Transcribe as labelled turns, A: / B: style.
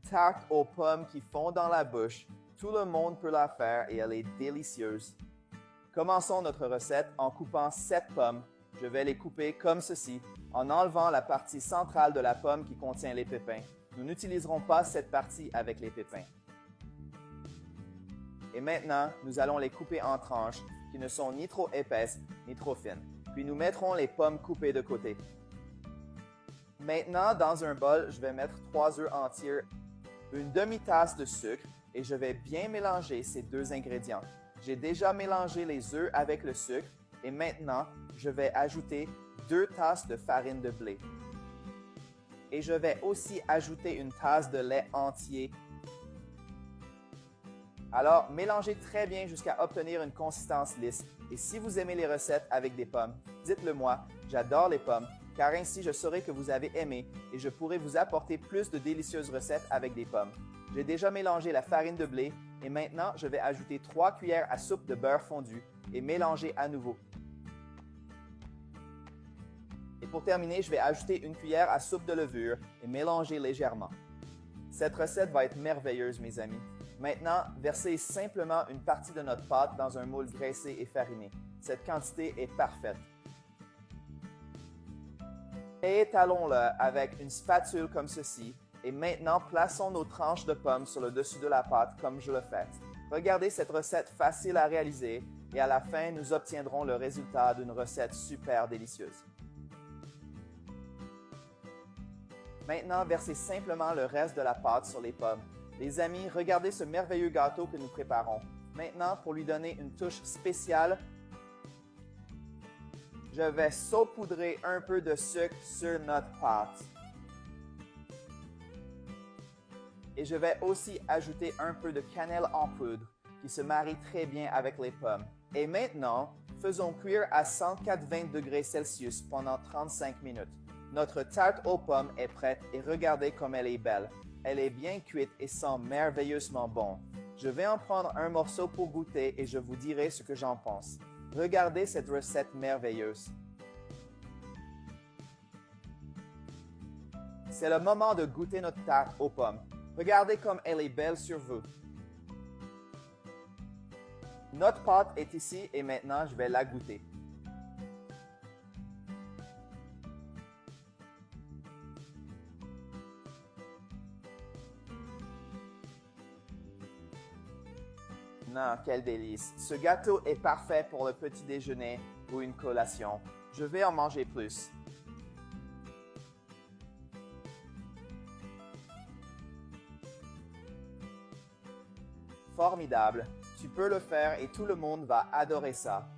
A: Une tarte aux pommes qui fond dans la bouche. Tout le monde peut la faire et elle est délicieuse. Commençons notre recette en coupant 7 pommes. Je vais les couper comme ceci, en enlevant la partie centrale de la pomme qui contient les pépins. Nous n'utiliserons pas cette partie avec les pépins. Et maintenant, nous allons les couper en tranches qui ne sont ni trop épaisses ni trop fines. Puis nous mettrons les pommes coupées de côté. Maintenant, dans un bol, je vais mettre 3 œufs entiers, une demi-tasse de sucre et je vais bien mélanger ces deux ingrédients. J'ai déjà mélangé les œufs avec le sucre et maintenant, je vais ajouter 2 tasses de farine de blé. Et je vais aussi ajouter une tasse de lait entier. Alors, mélangez très bien jusqu'à obtenir une consistance lisse. Et si vous aimez les recettes avec des pommes, dites-le moi, j'adore les pommes, car ainsi je saurai que vous avez aimé et je pourrai vous apporter plus de délicieuses recettes avec des pommes. J'ai déjà mélangé la farine de blé et maintenant je vais ajouter 3 cuillères à soupe de beurre fondu et mélanger à nouveau. Et pour terminer, je vais ajouter une cuillère à soupe de levure et mélanger légèrement. Cette recette va être merveilleuse, mes amis. Maintenant, versez simplement une partie de notre pâte dans un moule graissé et fariné. Cette quantité est parfaite. Étalons-le avec une spatule comme ceci et maintenant plaçons nos tranches de pommes sur le dessus de la pâte comme je le fais. Regardez cette recette facile à réaliser et à la fin, nous obtiendrons le résultat d'une recette super délicieuse. Maintenant, versez simplement le reste de la pâte sur les pommes. Les amis, regardez ce merveilleux gâteau que nous préparons. Maintenant, pour lui donner une touche spéciale, je vais saupoudrer un peu de sucre sur notre pâte. Et je vais aussi ajouter un peu de cannelle en poudre qui se marie très bien avec les pommes. Et maintenant, faisons cuire à 180 degrés Celsius pendant 35 minutes. Notre tarte aux pommes est prête et regardez comme elle est belle. Elle est bien cuite et sent merveilleusement bon. Je vais en prendre un morceau pour goûter et je vous dirai ce que j'en pense. Regardez cette recette merveilleuse. C'est le moment de goûter notre tarte aux pommes. Regardez comme elle est belle sur vous. Notre pâte est ici et maintenant je vais la goûter. Non, quel délice! Ce gâteau est parfait pour le petit déjeuner ou une collation. Je vais en manger plus. Formidable! Tu peux le faire et tout le monde va adorer ça.